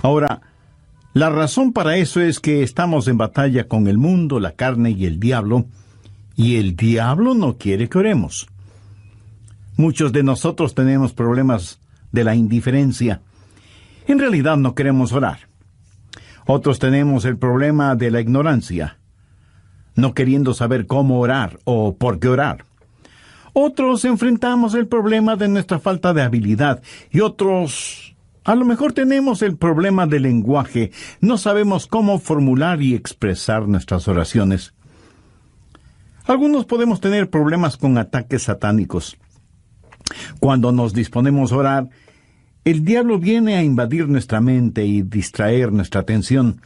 Ahora, la razón para eso es que estamos en batalla con el mundo, la carne y el diablo no quiere que oremos. Muchos de nosotros tenemos problemas de la indiferencia. En realidad no queremos orar. Otros tenemos el problema de la ignorancia, no queriendo saber cómo orar o por qué orar. Otros enfrentamos el problema de nuestra falta de habilidad y otros, a lo mejor tenemos el problema del lenguaje. No sabemos cómo formular y expresar nuestras oraciones. Algunos podemos tener problemas con ataques satánicos. Cuando nos disponemos a orar, el diablo viene a invadir nuestra mente y distraer nuestra atención.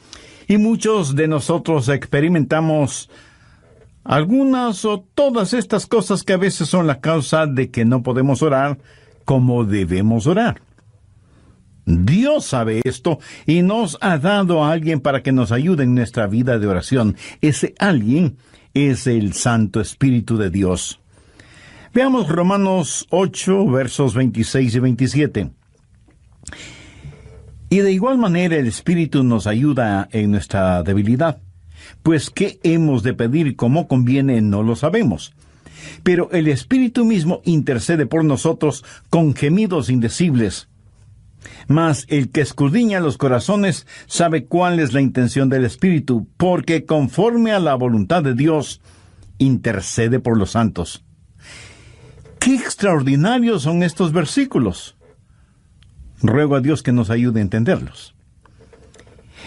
Y muchos de nosotros experimentamos algunas o todas estas cosas que a veces son la causa de que no podemos orar como debemos orar. Dios sabe esto y nos ha dado a alguien para que nos ayude en nuestra vida de oración. Ese alguien es el Santo Espíritu de Dios. Veamos Romanos 8, versos 26 y 27. Y de igual manera el Espíritu nos ayuda en nuestra debilidad, pues qué hemos de pedir como conviene no lo sabemos. Pero el Espíritu mismo intercede por nosotros con gemidos indecibles. Mas el que escudriña los corazones sabe cuál es la intención del Espíritu, porque conforme a la voluntad de Dios, intercede por los santos. ¡Qué extraordinarios son estos versículos! Ruego a Dios que nos ayude a entenderlos.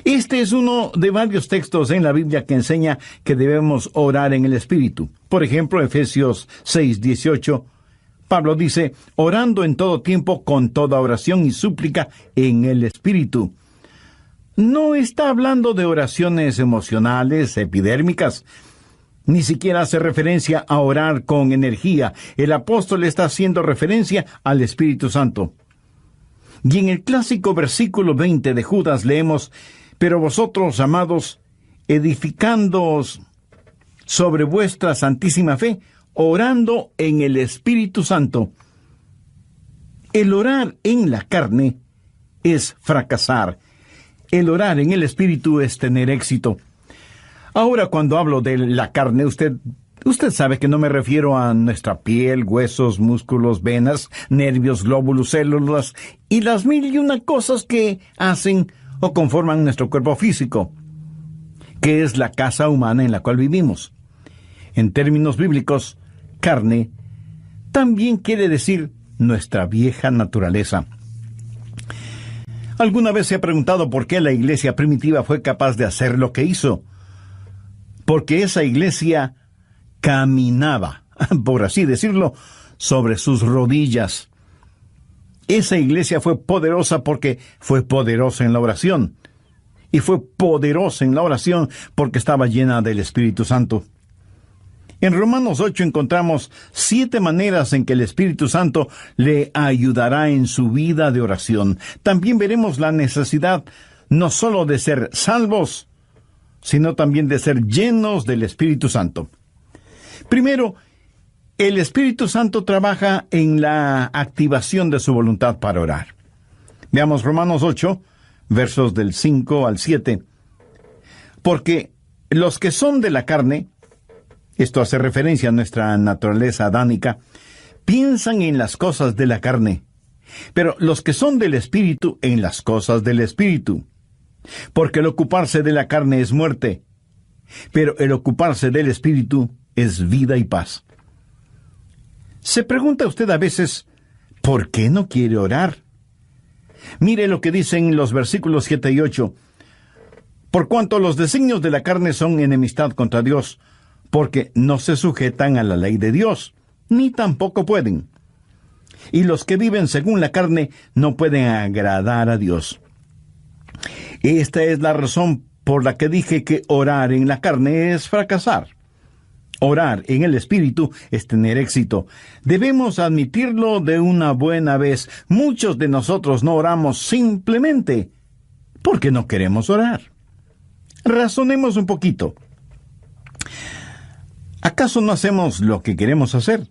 Este es uno de varios textos en la Biblia que enseña que debemos orar en el Espíritu. Por ejemplo, Efesios 6:18, Pablo dice, orando en todo tiempo con toda oración y súplica en el Espíritu. No está hablando de oraciones emocionales, epidérmicas. Ni siquiera hace referencia a orar con energía. El apóstol está haciendo referencia al Espíritu Santo. Y en el clásico versículo 20 de Judas leemos, pero vosotros, amados, edificándoos sobre vuestra santísima fe, orando en el Espíritu Santo. El orar en la carne es fracasar. El orar en el Espíritu es tener éxito. Ahora, cuando hablo de la carne, usted sabe que no me refiero a nuestra piel, huesos, músculos, venas, nervios, glóbulos, células y las 1001 cosas que hacen o conforman nuestro cuerpo físico, que es la casa humana en la cual vivimos. En términos bíblicos, carne también quiere decir nuestra vieja naturaleza. ¿Alguna vez se ha preguntado por qué la iglesia primitiva fue capaz de hacer lo que hizo? Porque esa iglesia caminaba, por así decirlo, sobre sus rodillas. Esa iglesia fue poderosa porque fue poderosa en la oración. Y fue poderosa en la oración porque estaba llena del Espíritu Santo. En Romanos 8 encontramos 7 maneras en que el Espíritu Santo le ayudará en su vida de oración. También veremos la necesidad no solo de ser salvos, sino también de ser llenos del Espíritu Santo. Primero, el Espíritu Santo trabaja en la activación de su voluntad para orar. Veamos Romanos 8, versos del 5 al 7. Porque los que son de la carne, esto hace referencia a nuestra naturaleza adánica, piensan en las cosas de la carne, pero los que son del Espíritu en las cosas del Espíritu. Porque el ocuparse de la carne es muerte, pero el ocuparse del Espíritu es vida y paz. ¿Se pregunta usted a veces, ¿por qué no quiere orar? Mire lo que dicen los versículos 7 y 8. Por cuanto los designios de la carne son enemistad contra Dios, porque no se sujetan a la ley de Dios, ni tampoco pueden. Y los que viven según la carne no pueden agradar a Dios. Esta es la razón por la que dije que orar en la carne es fracasar. Orar en el Espíritu es tener éxito. Debemos admitirlo de una buena vez. Muchos de nosotros no oramos simplemente porque no queremos orar. Razonemos un poquito. ¿Acaso no hacemos lo que queremos hacer?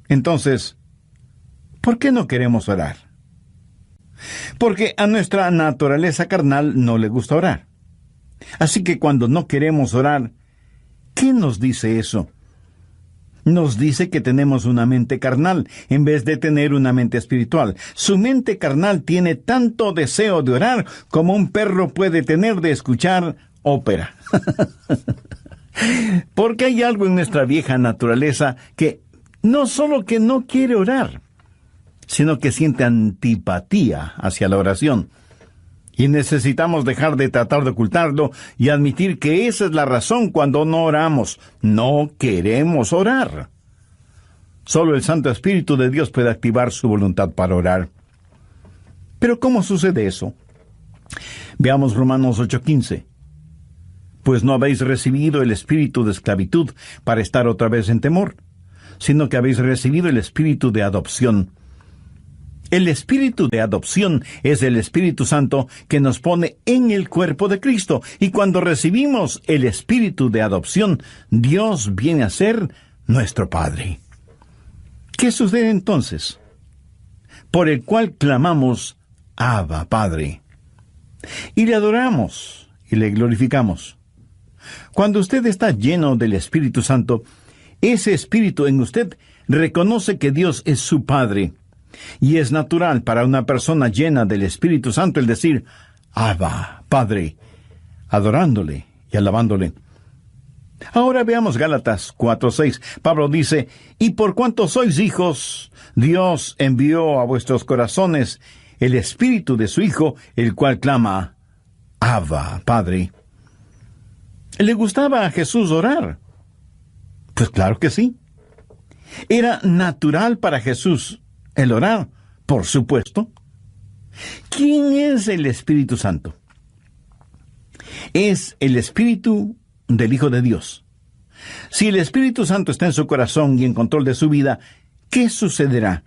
Entonces, ¿por qué no queremos orar? Porque a nuestra naturaleza carnal no le gusta orar. Así que cuando no queremos orar, ¿qué nos dice eso? Nos dice que tenemos una mente carnal en vez de tener una mente espiritual. Su mente carnal tiene tanto deseo de orar como un perro puede tener de escuchar ópera. Porque hay algo en nuestra vieja naturaleza que no solo que no quiere orar, sino que siente antipatía hacia la oración. Y necesitamos dejar de tratar de ocultarlo y admitir que esa es la razón cuando no oramos. No queremos orar. Solo el Santo Espíritu de Dios puede activar su voluntad para orar. Pero ¿cómo sucede eso? Veamos Romanos 8:15. Pues no habéis recibido el espíritu de esclavitud para estar otra vez en temor, sino que habéis recibido el espíritu de adopción. El espíritu de adopción es el Espíritu Santo que nos pone en el cuerpo de Cristo. Y cuando recibimos el espíritu de adopción, Dios viene a ser nuestro Padre. ¿Qué sucede entonces? Por el cual clamamos, Abba, Padre. Y le adoramos y le glorificamos. Cuando usted está lleno del Espíritu Santo, ese Espíritu en usted reconoce que Dios es su Padre. Y es natural para una persona llena del Espíritu Santo el decir, Abba, Padre, adorándole y alabándole. Ahora veamos Gálatas 4:6. Pablo dice, y por cuanto sois hijos, Dios envió a vuestros corazones el Espíritu de su Hijo, el cual clama, Abba, Padre. ¿Le gustaba a Jesús orar? Pues claro que sí. ¿Era natural para Jesús el orar? Por supuesto. ¿Quién es el Espíritu Santo? Es el Espíritu del Hijo de Dios. Si el Espíritu Santo está en su corazón y en control de su vida, ¿qué sucederá?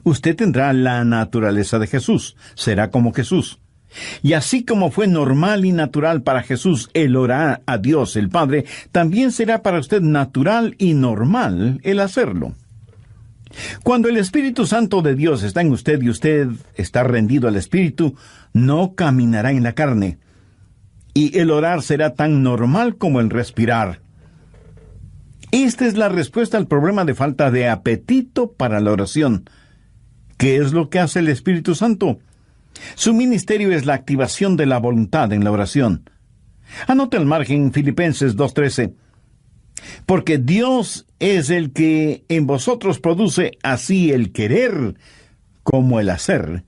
Usted tendrá la naturaleza de Jesús, será como Jesús. Y así como fue normal y natural para Jesús el orar a Dios el Padre, también será para usted natural y normal el hacerlo. Cuando el Espíritu Santo de Dios está en usted y usted está rendido al Espíritu, no caminará en la carne. Y el orar será tan normal como el respirar. Esta es la respuesta al problema de falta de apetito para la oración. ¿Qué es lo que hace el Espíritu Santo? Su ministerio es la activación de la voluntad en la oración. Anote al margen Filipenses 2:13. Porque Dios es el que en vosotros produce así el querer como el hacer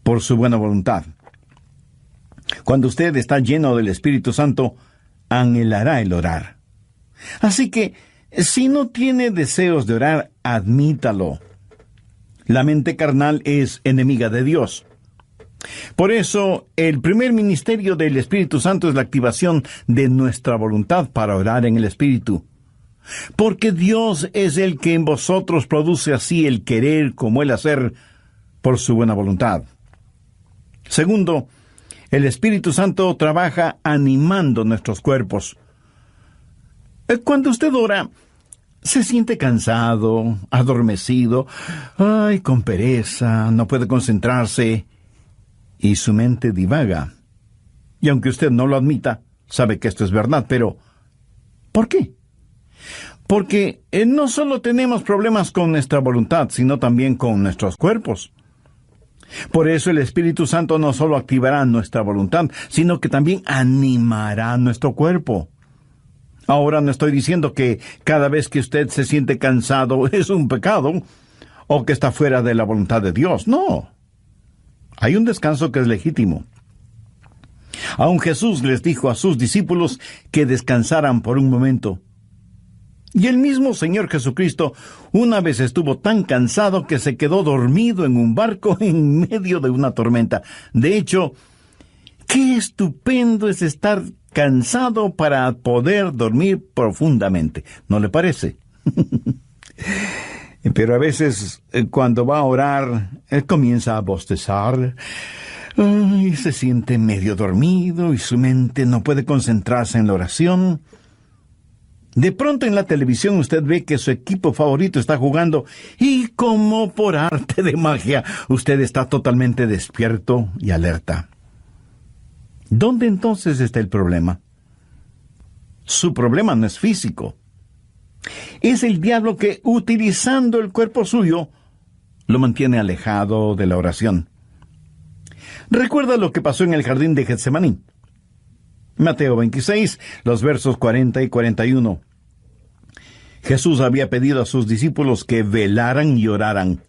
por su buena voluntad. Cuando usted está lleno del Espíritu Santo, anhelará el orar. Así que, si no tiene deseos de orar, admítalo. La mente carnal es enemiga de Dios. Por eso, el primer ministerio del Espíritu Santo es la activación de nuestra voluntad para orar en el Espíritu. Porque Dios es el que en vosotros produce así el querer como el hacer por su buena voluntad. Segundo, el Espíritu Santo trabaja animando nuestros cuerpos. Cuando usted ora, se siente cansado, adormecido, con pereza, no puede concentrarse, y su mente divaga. Y aunque usted no lo admita, sabe que esto es verdad, pero ¿por qué? Porque no solo tenemos problemas con nuestra voluntad, sino también con nuestros cuerpos. Por eso el Espíritu Santo no solo activará nuestra voluntad, sino que también animará nuestro cuerpo. Ahora no estoy diciendo que cada vez que usted se siente cansado es un pecado, o que está fuera de la voluntad de Dios. No. Hay un descanso que es legítimo. Aun Jesús les dijo a sus discípulos que descansaran por un momento. Y el mismo Señor Jesucristo una vez estuvo tan cansado que se quedó dormido en un barco en medio de una tormenta. De hecho, qué estupendo es estar cansado para poder dormir profundamente, ¿no le parece? Pero a veces, cuando va a orar, comienza a bostezar, y se siente medio dormido, y su mente no puede concentrarse en la oración. De pronto en la televisión usted ve que su equipo favorito está jugando y como por arte de magia, usted está totalmente despierto y alerta. ¿Dónde entonces está el problema? Su problema no es físico. Es el diablo que, utilizando el cuerpo suyo, lo mantiene alejado de la oración. Recuerda lo que pasó en el jardín de Getsemaní. Mateo 26, los versos 40 y 41. Jesús había pedido a sus discípulos que velaran y oraran.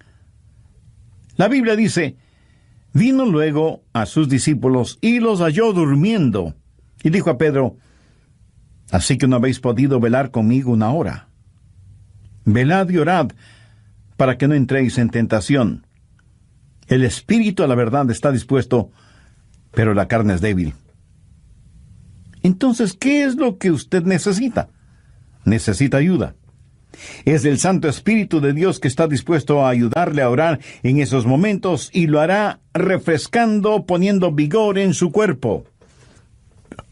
La Biblia dice, vino luego a sus discípulos y los halló durmiendo. Y dijo a Pedro, así que no habéis podido velar conmigo una hora. Velad y orad, para que no entréis en tentación. El espíritu a la verdad está dispuesto, pero la carne es débil. Entonces, ¿qué es lo que usted necesita? Necesita ayuda. Es el Santo Espíritu de Dios que está dispuesto a ayudarle a orar en esos momentos y lo hará refrescando, poniendo vigor en su cuerpo.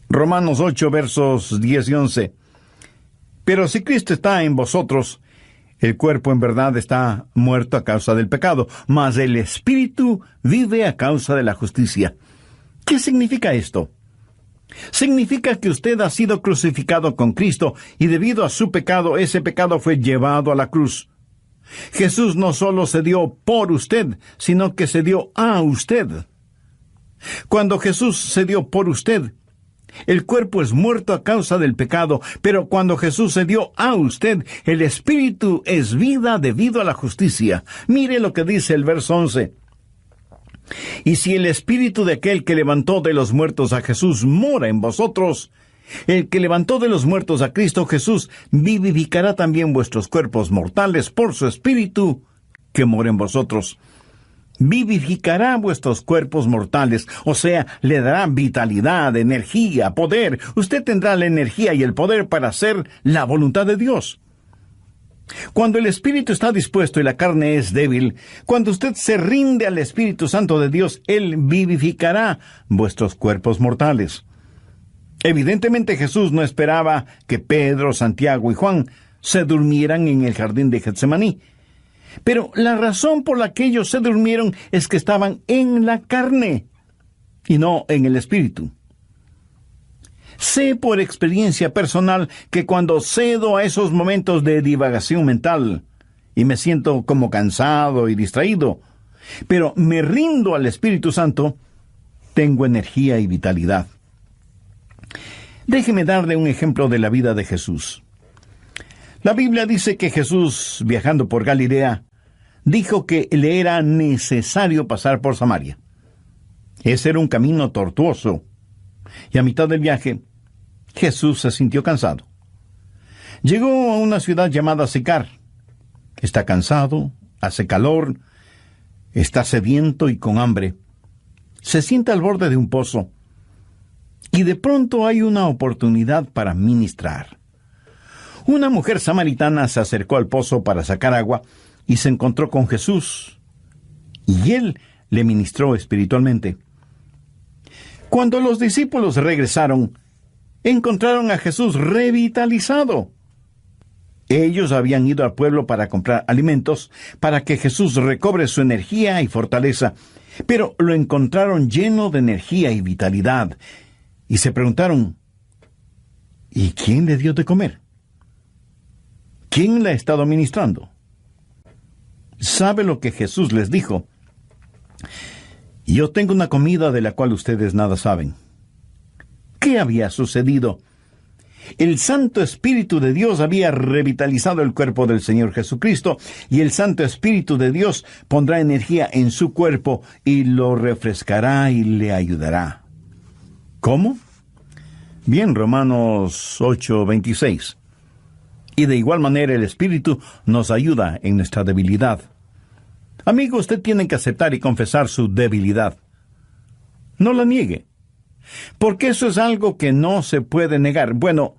Romanos 8, versos 10 y 11. Pero si Cristo está en vosotros, el cuerpo en verdad está muerto a causa del pecado, mas el Espíritu vive a causa de la justicia. ¿Qué significa esto? Significa que usted ha sido crucificado con Cristo y debido a su pecado, ese pecado fue llevado a la cruz. Jesús no solo se dio por usted, sino que se dio a usted. Cuando Jesús se dio por usted, el cuerpo es muerto a causa del pecado, pero cuando Jesús se dio a usted, el espíritu es vida debido a la justicia. Mire lo que dice el verso 11. Y si el espíritu de aquel que levantó de los muertos a Jesús mora en vosotros, el que levantó de los muertos a Cristo Jesús vivificará también vuestros cuerpos mortales por su espíritu que mora en vosotros. Vivificará vuestros cuerpos mortales, o sea, le dará vitalidad, energía, poder. Usted tendrá la energía y el poder para hacer la voluntad de Dios. Cuando el Espíritu está dispuesto y la carne es débil, cuando usted se rinde al Espíritu Santo de Dios, Él vivificará vuestros cuerpos mortales. Evidentemente Jesús no esperaba que Pedro, Santiago y Juan se durmieran en el jardín de Getsemaní. Pero la razón por la que ellos se durmieron es que estaban en la carne y no en el Espíritu. Sé por experiencia personal que cuando cedo a esos momentos de divagación mental y me siento como cansado y distraído, pero me rindo al Espíritu Santo, tengo energía y vitalidad. Déjeme darle un ejemplo de la vida de Jesús. La Biblia dice que Jesús, viajando por Galilea, dijo que le era necesario pasar por Samaria. Ese era un camino tortuoso, y a mitad del viaje, Jesús se sintió cansado. Llegó a una ciudad llamada Sicar. Está cansado, hace calor, está sediento y con hambre. Se sienta al borde de un pozo, y de pronto hay una oportunidad para ministrar. Una mujer samaritana se acercó al pozo para sacar agua y se encontró con Jesús, y él le ministró espiritualmente. Cuando los discípulos regresaron, encontraron a Jesús revitalizado. Ellos habían ido al pueblo para comprar alimentos, para que Jesús recobre su energía y fortaleza, pero lo encontraron lleno de energía y vitalidad, y se preguntaron, ¿y quién le dio de comer? ¿Quién le ha estado ministrando? ¿Sabe lo que Jesús les dijo? Yo tengo una comida de la cual ustedes nada saben. ¿Qué había sucedido? El Santo Espíritu de Dios había revitalizado el cuerpo del Señor Jesucristo, y el Santo Espíritu de Dios pondrá energía en su cuerpo y lo refrescará y le ayudará. ¿Cómo? Bien, Romanos 8:26. Y de igual manera el Espíritu nos ayuda en nuestra debilidad. Amigo, usted tiene que aceptar y confesar su debilidad. No la niegue, porque eso es algo que no se puede negar. Bueno,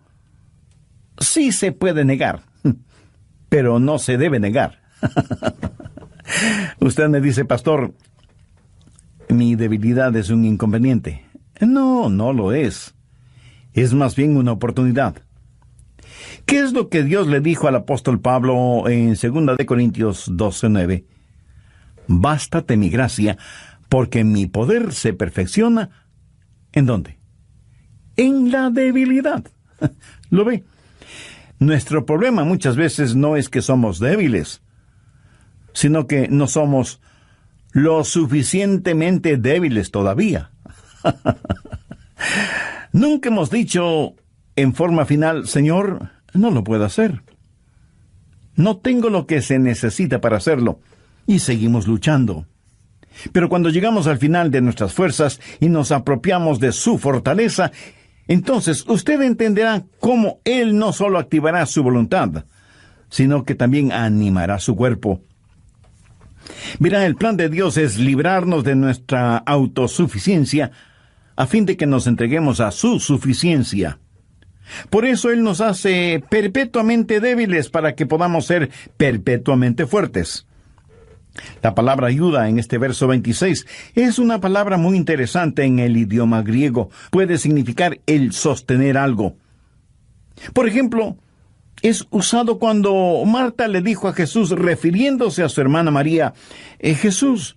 sí se puede negar, pero no se debe negar. Usted me dice, pastor, mi debilidad es un inconveniente. No, no lo es. Es más bien una oportunidad. ¿Qué es lo que Dios le dijo al apóstol Pablo en 2 de Corintios 12:9? Bástate mi gracia, porque mi poder se perfecciona. ¿En dónde? En la debilidad. ¿Lo ve? Nuestro problema muchas veces no es que somos débiles, sino que no somos lo suficientemente débiles todavía. Nunca hemos dicho en forma final, Señor, no lo puedo hacer. No tengo lo que se necesita para hacerlo. Y seguimos luchando. Pero cuando llegamos al final de nuestras fuerzas y nos apropiamos de su fortaleza, entonces usted entenderá cómo Él no solo activará su voluntad, sino que también animará su cuerpo. Mira, el plan de Dios es librarnos de nuestra autosuficiencia a fin de que nos entreguemos a su suficiencia. Por eso Él nos hace perpetuamente débiles para que podamos ser perpetuamente fuertes. La palabra ayuda en este verso 26 es una palabra muy interesante en el idioma griego. Puede significar el sostener algo. Por ejemplo, es usado cuando Marta le dijo a Jesús, refiriéndose a su hermana María, Jesús,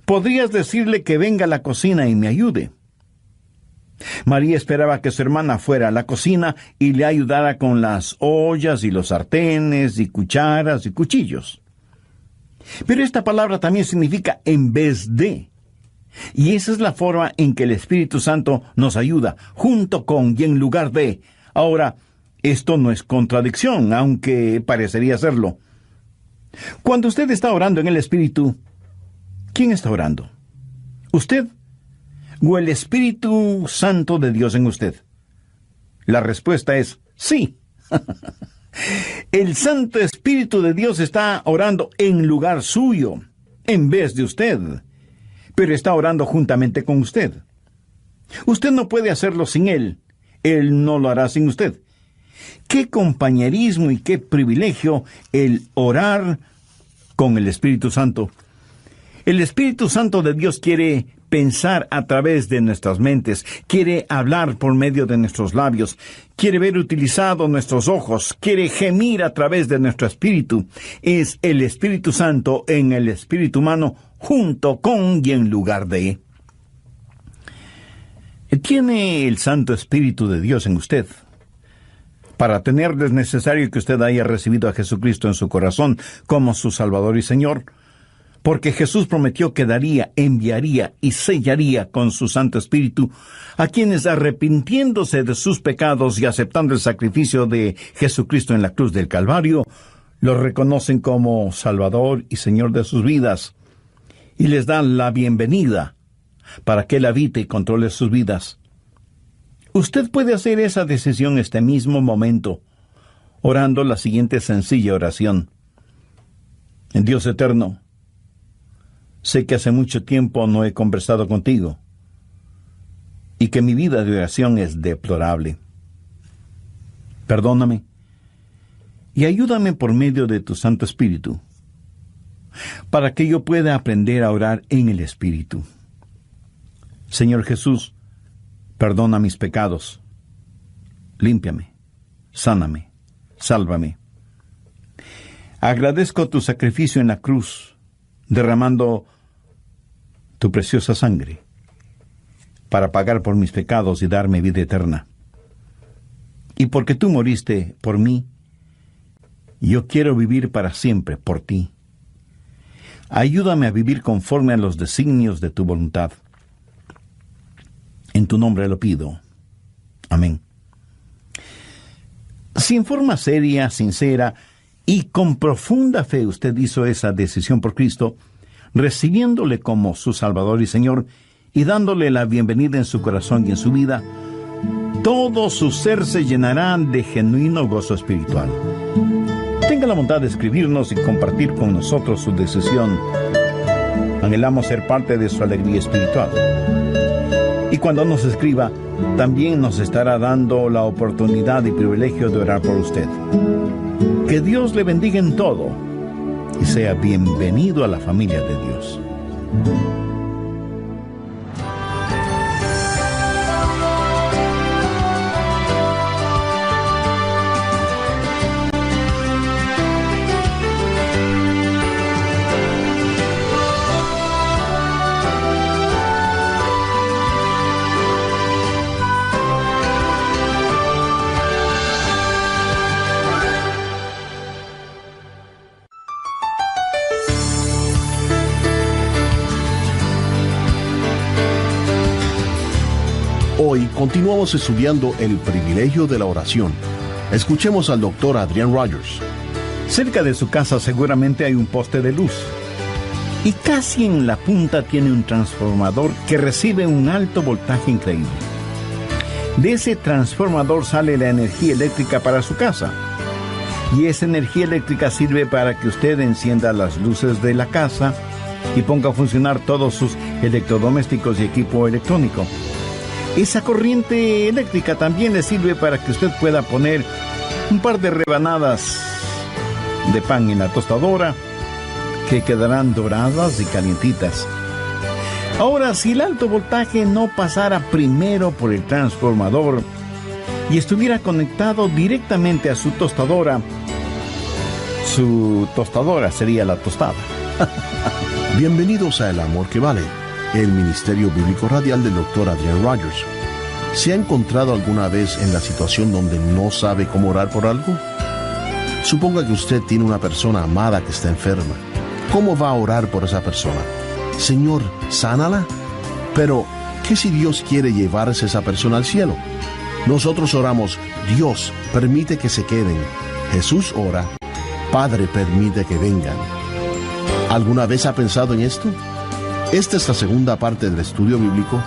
¿podrías decirle que venga a la cocina y me ayude? María esperaba que su hermana fuera a la cocina y le ayudara con las ollas y los sartenes y cucharas y cuchillos. Pero esta palabra también significa en vez de. Y esa es la forma en que el Espíritu Santo nos ayuda, junto con y en lugar de. Ahora, esto no es contradicción, aunque parecería serlo. Cuando usted está orando en el Espíritu, ¿quién está orando? ¿Usted o el Espíritu Santo de Dios en usted? La respuesta es sí. El Santo Espíritu de Dios está orando en lugar suyo, en vez de usted, pero está orando juntamente con usted. Usted no puede hacerlo sin Él. Él no lo hará sin usted. Qué compañerismo y qué privilegio el orar con el Espíritu Santo. El Espíritu Santo de Dios quiere pensar a través de nuestras mentes, quiere hablar por medio de nuestros labios, quiere ver utilizados nuestros ojos, quiere gemir a través de nuestro espíritu. Es el Espíritu Santo en el espíritu humano, junto con y en lugar de. ¿Tiene el Santo Espíritu de Dios en usted? Para tenerlo es necesario que usted haya recibido a Jesucristo en su corazón como su Salvador y Señor, porque Jesús prometió que daría, enviaría y sellaría con su Santo Espíritu a quienes, arrepintiéndose de sus pecados y aceptando el sacrificio de Jesucristo en la cruz del Calvario, lo reconocen como Salvador y Señor de sus vidas, y les dan la bienvenida para que Él habite y controle sus vidas. Usted puede hacer esa decisión este mismo momento, orando la siguiente sencilla oración. En Dios eterno, sé que hace mucho tiempo no he conversado contigo y que mi vida de oración es deplorable. Perdóname y ayúdame por medio de tu Santo Espíritu para que yo pueda aprender a orar en el Espíritu. Señor Jesús, perdona mis pecados, límpiame, sáname, sálvame. Agradezco tu sacrificio en la cruz, derramando tu preciosa sangre para pagar por mis pecados y darme vida eterna. Y porque tú moriste por mí, yo quiero vivir para siempre por ti. Ayúdame a vivir conforme a los designios de tu voluntad. En tu nombre lo pido. Amén. Si en forma seria, sincera y con profunda fe usted hizo esa decisión por Cristo, recibiéndole como su Salvador y Señor y dándole la bienvenida en su corazón y en su vida, todo su ser se llenará de genuino gozo espiritual. Tenga la bondad de escribirnos y compartir con nosotros su decisión. Anhelamos ser parte de su alegría espiritual. Y cuando nos escriba, también nos estará dando la oportunidad y privilegio de orar por usted. Que Dios le bendiga en todo y sea bienvenido a la familia de Dios. Hoy continuamos estudiando el privilegio de la oración. Escuchemos al doctor Adrian Rogers. Cerca de su casa seguramente hay un poste de luz. Y casi en la punta tiene un transformador que recibe un alto voltaje increíble. De ese transformador sale la energía eléctrica para su casa. Y esa energía eléctrica sirve para que usted encienda las luces de la casa y ponga a funcionar todos sus electrodomésticos y equipo electrónico. Esa corriente eléctrica también le sirve para que usted pueda poner un par de rebanadas de pan en la tostadora que quedarán doradas y calientitas. Ahora, si el alto voltaje no pasara primero por el transformador y estuviera conectado directamente a su tostadora sería la tostada. Bienvenidos a El Amor que Vale, el Ministerio Bíblico Radial del Dr. Adrian Rogers. ¿Se ha encontrado alguna vez en la situación donde no sabe cómo orar por algo? Suponga que usted tiene una persona amada que está enferma. ¿Cómo va a orar por esa persona? Señor, sánala. Pero, ¿qué si Dios quiere llevarse a esa persona al cielo? Nosotros oramos, Dios, permite que se queden. Jesús ora, Padre, permite que vengan. ¿Alguna vez ha pensado en esto? Esta es la segunda parte del estudio bíblico,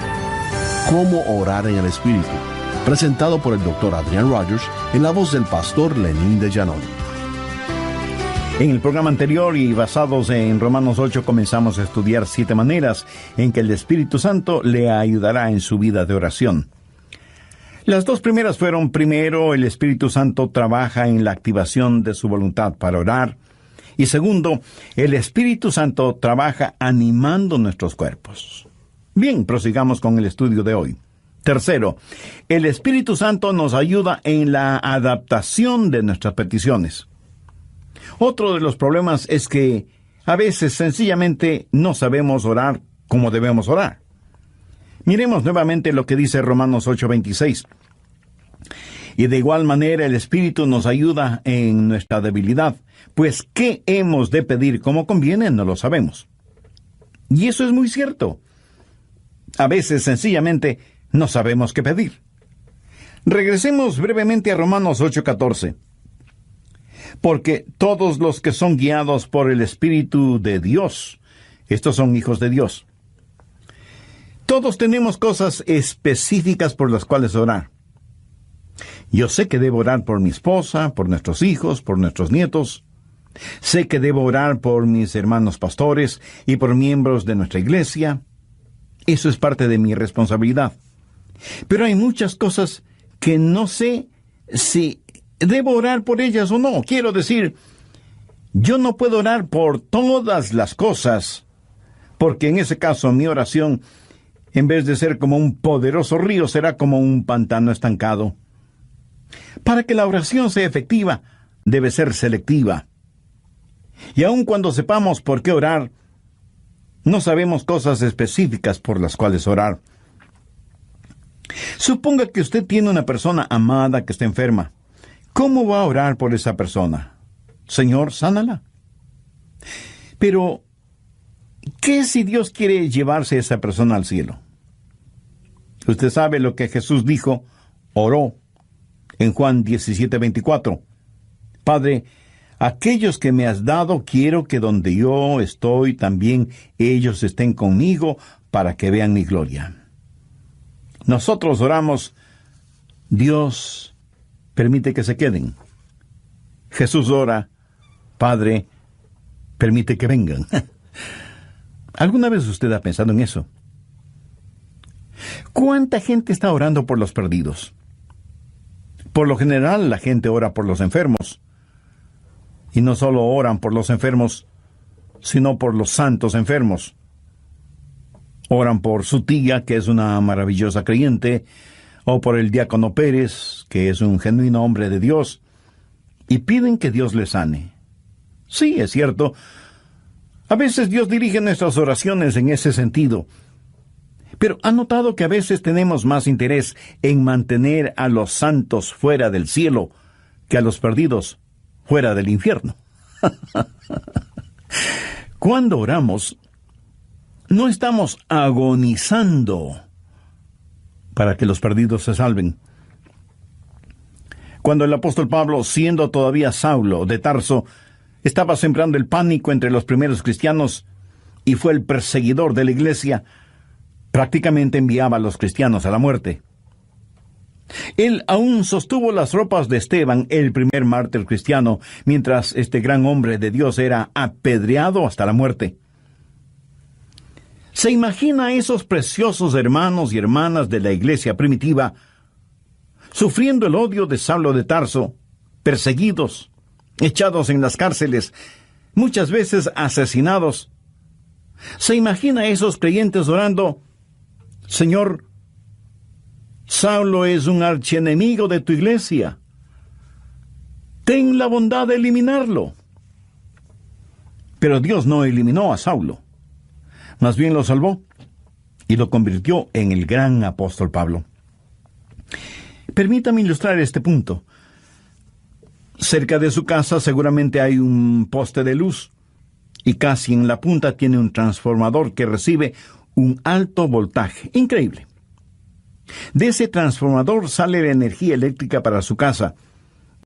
Cómo orar en el Espíritu, presentado por el Dr. Adrian Rogers en la voz del pastor Lenín de Llanón. En el programa anterior y basados en Romanos 8 comenzamos a estudiar 7 maneras en que el Espíritu Santo le ayudará en su vida de oración. Las 2 primeras fueron: primero, el Espíritu Santo trabaja en la activación de su voluntad para orar, y segundo, el Espíritu Santo trabaja animando nuestros cuerpos. Bien, prosigamos con el estudio de hoy. Tercero, el Espíritu Santo nos ayuda en la adaptación de nuestras peticiones. Otro de los problemas es que a veces sencillamente no sabemos orar como debemos orar. Miremos nuevamente lo que dice Romanos 8:26. Y de igual manera el Espíritu nos ayuda en nuestra debilidad, pues ¿qué hemos de pedir como conviene? No lo sabemos. Y eso es muy cierto. A veces sencillamente no sabemos qué pedir. Regresemos brevemente a Romanos 8:14. Porque todos los que son guiados por el Espíritu de Dios, estos son hijos de Dios. Todos tenemos cosas específicas por las cuales orar. Yo sé que debo orar por mi esposa, por nuestros hijos, por nuestros nietos. Sé que debo orar por mis hermanos pastores y por miembros de nuestra iglesia. Eso es parte de mi responsabilidad. Pero hay muchas cosas que no sé si debo orar por ellas o no. Quiero decir, yo no puedo orar por todas las cosas, porque en ese caso mi oración, en vez de ser como un poderoso río, será como un pantano estancado. Para que la oración sea efectiva, debe ser selectiva. Y aun cuando sepamos por qué orar, no sabemos cosas específicas por las cuales orar. Suponga que usted tiene una persona amada que está enferma. ¿Cómo va a orar por esa persona? Señor, sánala. Pero, ¿qué si Dios quiere llevarse a esa persona al cielo? Usted sabe lo que Jesús dijo, oró, en Juan 17:24. Padre, aquellos que me has dado, quiero que donde yo estoy, también ellos estén conmigo, para que vean mi gloria. Nosotros oramos, Dios, permite que se queden. Jesús ora, Padre, permite que vengan. ¿Alguna vez usted ha pensado en eso? ¿Cuánta gente está orando por los perdidos? Por lo general, la gente ora por los enfermos. Y no solo oran por los enfermos, sino por los santos enfermos. Oran por su tía, que es una maravillosa creyente, o por el diácono Pérez, que es un genuino hombre de Dios, y piden que Dios les sane. Sí, es cierto. A veces Dios dirige nuestras oraciones en ese sentido. Pero ¿ha notado que a veces tenemos más interés en mantener a los santos fuera del cielo que a los perdidos fuera del infierno? Cuando oramos, no estamos agonizando para que los perdidos se salven. Cuando el apóstol Pablo, siendo todavía Saulo de Tarso, estaba sembrando el pánico entre los primeros cristianos y fue el perseguidor de la iglesia, prácticamente enviaba a los cristianos a la muerte. Él aún sostuvo las ropas de Esteban, el primer mártir cristiano, mientras este gran hombre de Dios era apedreado hasta la muerte. ¿Se imagina a esos preciosos hermanos y hermanas de la iglesia primitiva sufriendo el odio de Saulo de Tarso, perseguidos, echados en las cárceles, muchas veces asesinados? ¿Se imagina a esos creyentes orando: Señor, Saulo es un archienemigo de tu iglesia, ten la bondad de eliminarlo? Pero Dios no eliminó a Saulo, más bien lo salvó y lo convirtió en el gran apóstol Pablo. Permítame ilustrar este punto. Cerca de su casa seguramente hay un poste de luz, y casi en la punta tiene un transformador que recibe un alto voltaje. Increíble. De ese transformador sale la energía eléctrica para su casa,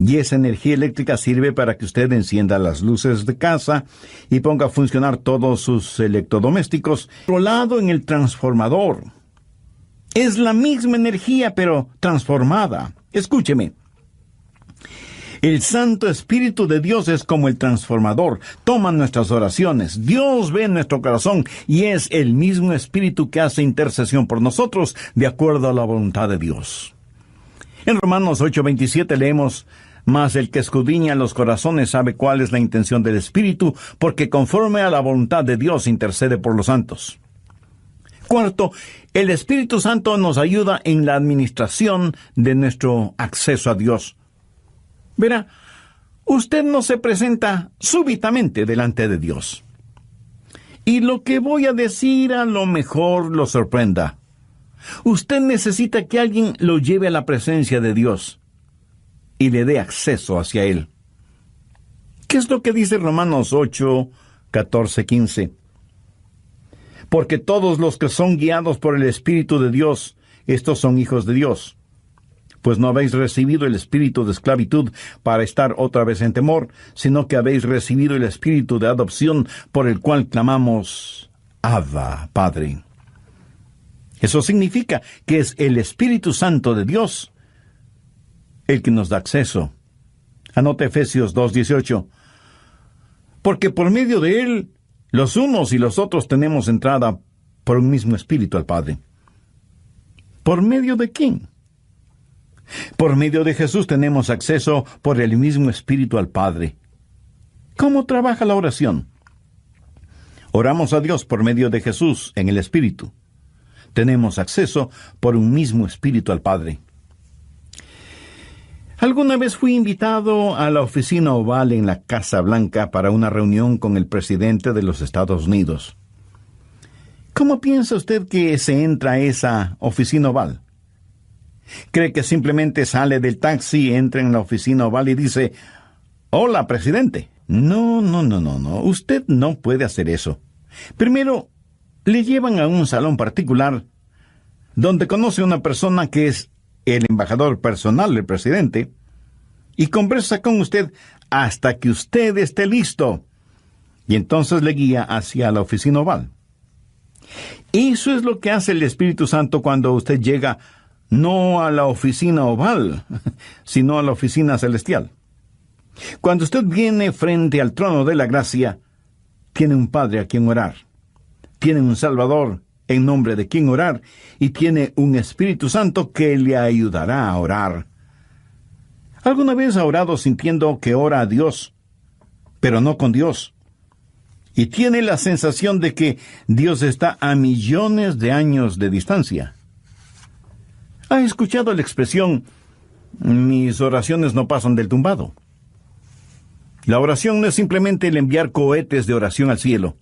y esa energía eléctrica sirve para que usted encienda las luces de casa y ponga a funcionar todos sus electrodomésticos controlado en el transformador. Es la misma energía, pero transformada. Escúcheme. El Santo Espíritu de Dios es como el transformador. Toma nuestras oraciones. Dios ve nuestro corazón y es el mismo Espíritu que hace intercesión por nosotros de acuerdo a la voluntad de Dios. En Romanos 8:27 leemos: mas el que escudriña los corazones sabe cuál es la intención del Espíritu, porque conforme a la voluntad de Dios intercede por los santos. Cuarto, el Espíritu Santo nos ayuda en la administración de nuestro acceso a Dios. Verá, usted no se presenta súbitamente delante de Dios. Y lo que voy a decir a lo mejor lo sorprenda. Usted necesita que alguien lo lleve a la presencia de Dios y le dé acceso hacia Él. ¿Qué es lo que dice Romanos 8, 14, 15? Porque todos los que son guiados por el Espíritu de Dios, estos son hijos de Dios. Pues no habéis recibido el espíritu de esclavitud para estar otra vez en temor, sino que habéis recibido el espíritu de adopción por el cual clamamos: Abba, Padre. Eso significa que es el Espíritu Santo de Dios el que nos da acceso. Anote Efesios 2:18. Porque por medio de Él, los unos y los otros tenemos entrada por un mismo Espíritu al Padre. ¿Por medio de quién? Por medio de Jesús tenemos acceso por el mismo Espíritu al Padre. ¿Cómo trabaja la oración? Oramos a Dios por medio de Jesús en el Espíritu. Tenemos acceso por un mismo Espíritu al Padre. Alguna vez fui invitado a la oficina oval en la Casa Blanca para una reunión con el presidente de los Estados Unidos. ¿Cómo piensa usted que se entra a esa oficina oval? ¿Cree que simplemente sale del taxi, entra en la oficina oval y dice: «Hola, presidente»? No. Usted no puede hacer eso. Primero, le llevan a un salón particular donde conoce a una persona que es el embajador personal del presidente y conversa con usted hasta que usted esté listo. Y entonces le guía hacia la oficina oval. Eso es lo que hace el Espíritu Santo cuando usted llega no a la oficina oval, sino a la oficina celestial. Cuando usted viene frente al trono de la gracia, tiene un Padre a quien orar, tiene un Salvador en nombre de quien orar, y tiene un Espíritu Santo que le ayudará a orar. ¿Alguna vez ha orado sintiendo que ora a Dios, pero no con Dios? Y tiene la sensación de que Dios está a millones de años de distancia. ¿Ha escuchado la expresión: mis oraciones no pasan del tumbado? La oración no es simplemente el enviar cohetes de oración al cielo.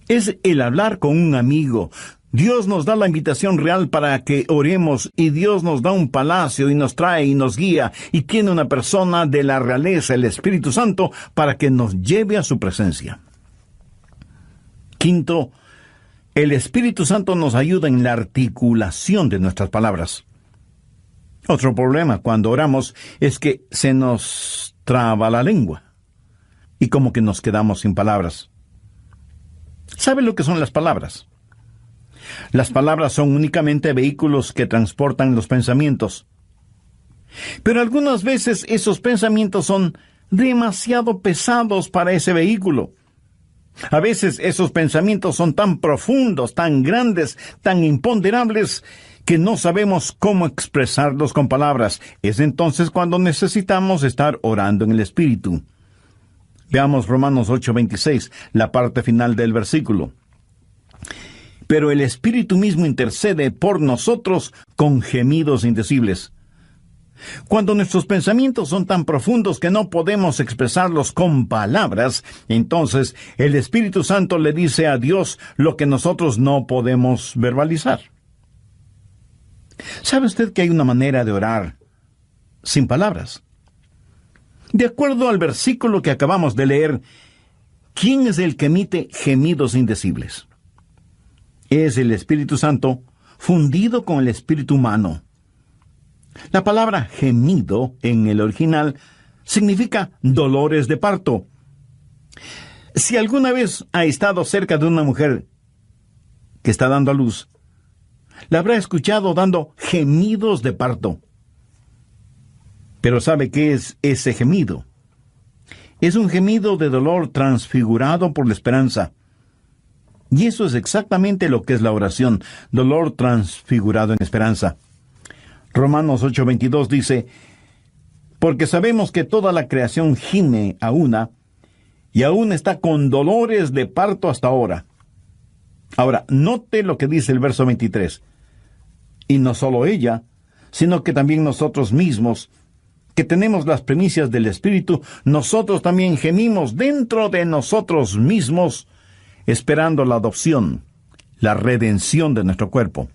Es el hablar con un amigo. Dios nos da la invitación real para que oremos, y Dios nos da un palacio y nos trae y nos guía, y tiene una persona de la realeza, el Espíritu Santo, para que nos lleve a su presencia. Quinto, El Espíritu Santo nos ayuda en la articulación de nuestras palabras. Otro problema cuando oramos es que se nos traba la lengua y como que nos quedamos sin palabras. ¿Sabe lo que son las palabras? Las palabras son únicamente vehículos que transportan los pensamientos. Pero algunas veces esos pensamientos son demasiado pesados para ese vehículo. A veces esos pensamientos son tan profundos, tan grandes, tan imponderables, que no sabemos cómo expresarlos con palabras. Es entonces cuando necesitamos estar orando en el Espíritu. Veamos Romanos 8:26, la parte final del versículo. Pero el Espíritu mismo intercede por nosotros con gemidos indecibles. Cuando nuestros pensamientos son tan profundos que no podemos expresarlos con palabras, entonces el Espíritu Santo le dice a Dios lo que nosotros no podemos verbalizar. ¿Sabe usted que hay una manera de orar sin palabras? De acuerdo al versículo que acabamos de leer, ¿quién es el que emite gemidos indecibles? Es el Espíritu Santo fundido con el espíritu humano. La palabra gemido en el original significa dolores de parto. Si alguna vez ha estado cerca de una mujer que está dando a luz, la habrá escuchado dando gemidos de parto. Pero ¿sabe qué es ese gemido? Es un gemido de dolor transfigurado por la esperanza. Y eso es exactamente lo que es la oración, dolor transfigurado en esperanza. Romanos 8:22 dice, porque sabemos que toda la creación gime a una, y aún está con dolores de parto hasta ahora. Ahora, note lo que dice el verso 23. Y no solo ella, sino que también nosotros mismos, que tenemos las primicias del Espíritu, nosotros también gemimos dentro de nosotros mismos, esperando la adopción, la redención de nuestro cuerpo.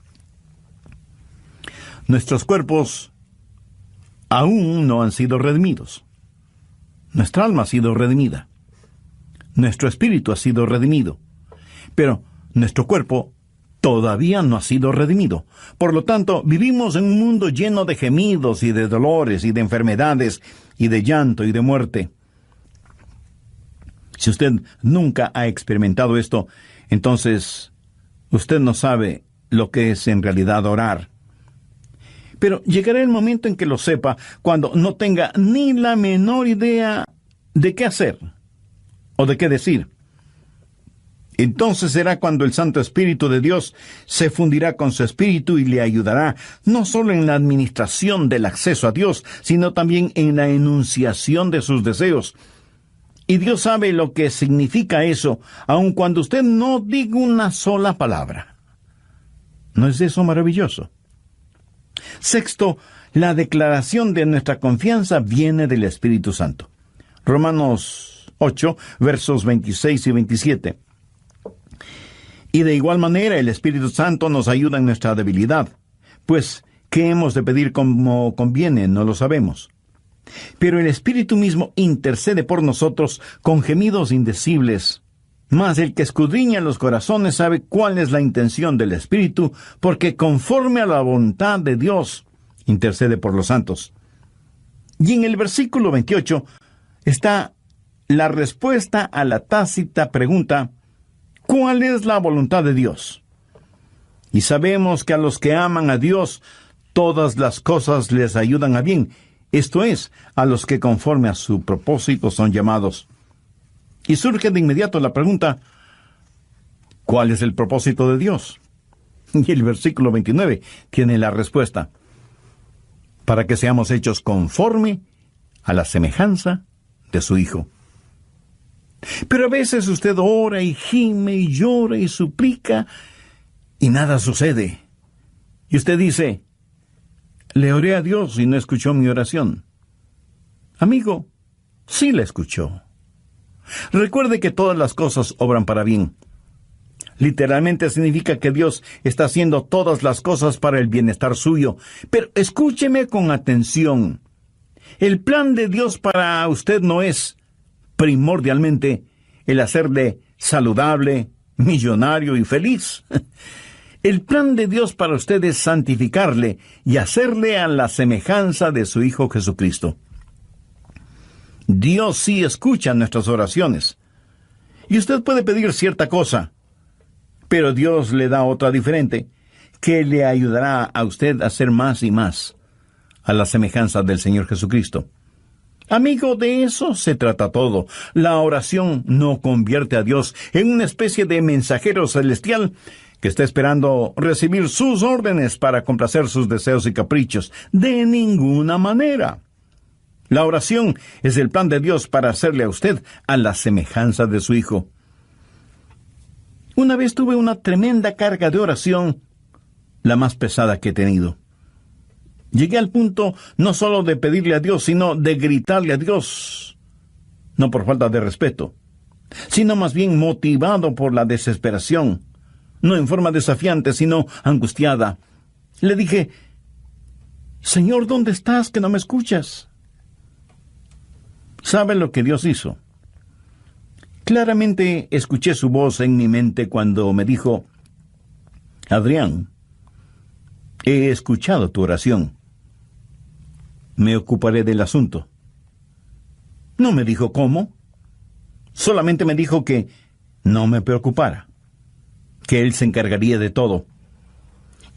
Nuestros cuerpos aún no han sido redimidos. Nuestra alma ha sido redimida. Nuestro espíritu ha sido redimido. Pero nuestro cuerpo todavía no ha sido redimido. Por lo tanto, vivimos en un mundo lleno de gemidos y de dolores y de enfermedades y de llanto y de muerte. Si usted nunca ha experimentado esto, entonces usted no sabe lo que es en realidad orar. Pero llegará el momento en que lo sepa, cuando no tenga ni la menor idea de qué hacer o de qué decir. Entonces será cuando el Santo Espíritu de Dios se fundirá con su espíritu y le ayudará no solo en la administración del acceso a Dios, sino también en la enunciación de sus deseos. Y Dios sabe lo que significa eso, aun cuando usted no diga una sola palabra. ¿No es eso maravilloso? Sexto, la declaración de nuestra confianza viene del Espíritu Santo. Romanos 8, versos 26 y 27. Y de igual manera el Espíritu Santo nos ayuda en nuestra debilidad, pues ¿qué hemos de pedir como conviene? No lo sabemos. Pero el Espíritu mismo intercede por nosotros con gemidos indecibles. Mas el que escudriña los corazones sabe cuál es la intención del Espíritu, porque conforme a la voluntad de Dios, intercede por los santos. Y en el versículo 28 está la respuesta a la tácita pregunta, ¿cuál es la voluntad de Dios? Y sabemos que a los que aman a Dios, todas las cosas les ayudan a bien, esto es, a los que conforme a su propósito son llamados. Y surge de inmediato la pregunta, ¿cuál es el propósito de Dios? Y el versículo 29 tiene la respuesta, para que seamos hechos conforme a la semejanza de su Hijo. Pero a veces usted ora y gime y llora y suplica y nada sucede. Y usted dice, le oré a Dios y no escuchó mi oración. Amigo, sí la escuchó. Recuerde que todas las cosas obran para bien. Literalmente significa que Dios está haciendo todas las cosas para el bienestar suyo. Pero escúcheme con atención. El plan de Dios para usted no es primordialmente el hacerle saludable, millonario y feliz. El plan de Dios para usted es santificarle y hacerle a la semejanza de su Hijo Jesucristo. Dios sí escucha nuestras oraciones. Y usted puede pedir cierta cosa, pero Dios le da otra diferente, que le ayudará a usted a ser más y más a la semejanza del Señor Jesucristo. Amigo, de eso se trata todo. La oración no convierte a Dios en una especie de mensajero celestial que está esperando recibir sus órdenes para complacer sus deseos y caprichos. De ninguna manera. La oración es el plan de Dios para hacerle a usted a la semejanza de su Hijo. Una vez tuve una tremenda carga de oración, la más pesada que he tenido. Llegué al punto no solo de pedirle a Dios, sino de gritarle a Dios. No por falta de respeto, sino más bien motivado por la desesperación. No en forma desafiante, sino angustiada. Le dije: Señor, ¿dónde estás que no me escuchas? ¿Sabe lo que Dios hizo? Claramente escuché su voz en mi mente cuando me dijo: Adrián, he escuchado tu oración. Me ocuparé del asunto. No me dijo cómo. Solamente me dijo que no me preocupara, que Él se encargaría de todo.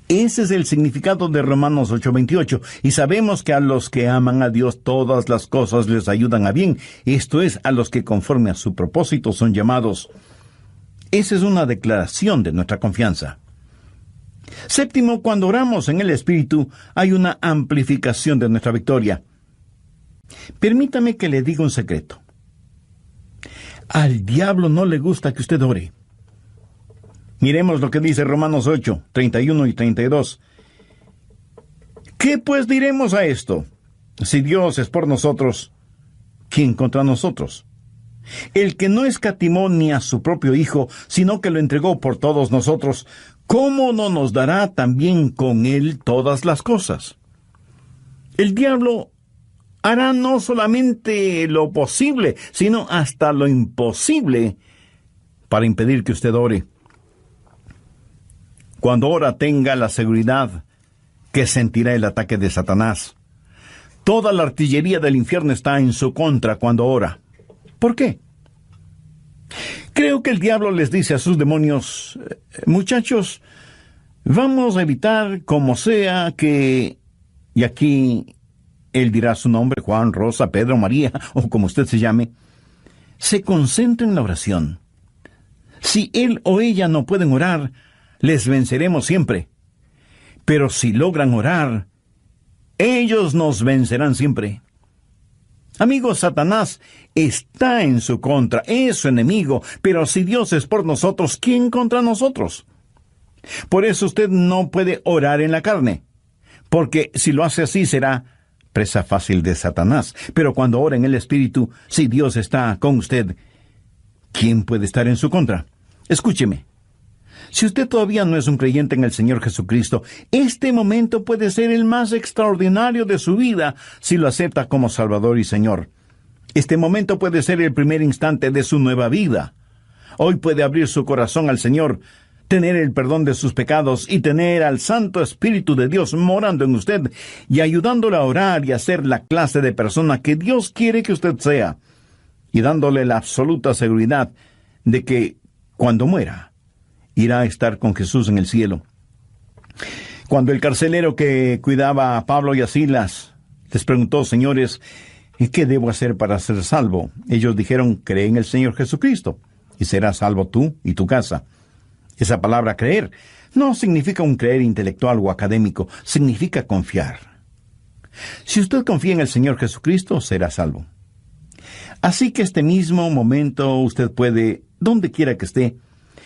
Ese es el significado de Romanos 8:28, y sabemos que a los que aman a Dios todas las cosas les ayudan a bien, esto es, a los que conforme a su propósito son llamados. Esa es una declaración de nuestra confianza. Séptimo, cuando oramos en el Espíritu, hay una amplificación de nuestra victoria. Permítame que le diga un secreto. Al diablo no le gusta que usted ore. Miremos lo que dice Romanos 8, 31 y 32. ¿Qué pues diremos a esto? Si Dios es por nosotros, ¿quién contra nosotros? El que no escatimó ni a su propio Hijo, sino que lo entregó por todos nosotros, ¿cómo no nos dará también con Él todas las cosas? El diablo hará no solamente lo posible, sino hasta lo imposible para impedir que usted ore. Cuando ora, tenga la seguridad que sentirá el ataque de Satanás. Toda la artillería del infierno está en su contra cuando ora. ¿Por qué? Creo que el diablo les dice a sus demonios: muchachos, vamos a evitar como sea que... Y aquí él dirá su nombre: Juan, Rosa, Pedro, María, o como usted se llame. Se concentren en la oración. Si él o ella no pueden orar, les venceremos siempre. Pero si logran orar, ellos nos vencerán siempre. Amigos, Satanás está en su contra, es su enemigo, pero si Dios es por nosotros, ¿quién contra nosotros? Por eso usted no puede orar en la carne, porque si lo hace así será presa fácil de Satanás. Pero cuando ora en el Espíritu, si Dios está con usted, ¿quién puede estar en su contra? Escúcheme. Si usted todavía no es un creyente en el Señor Jesucristo, este momento puede ser el más extraordinario de su vida si lo acepta como Salvador y Señor. Este momento puede ser el primer instante de su nueva vida. Hoy puede abrir su corazón al Señor, tener el perdón de sus pecados y tener al Santo Espíritu de Dios morando en usted y ayudándole a orar y a ser la clase de persona que Dios quiere que usted sea, y dándole la absoluta seguridad de que cuando muera, irá a estar con Jesús en el cielo. Cuando el carcelero que cuidaba a Pablo y a Silas les preguntó: señores, ¿qué debo hacer para ser salvo? Ellos dijeron: cree en el Señor Jesucristo, y serás salvo tú y tu casa. Esa palabra creer no significa un creer intelectual o académico, significa confiar. Si usted confía en el Señor Jesucristo, será salvo. Así que este mismo momento usted puede, donde quiera que esté,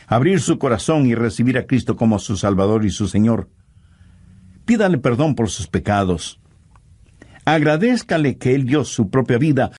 abrir su corazón y recibir a Cristo como su Salvador y su Señor. Pídale perdón por sus pecados. Agradézcale que Él dio su propia vida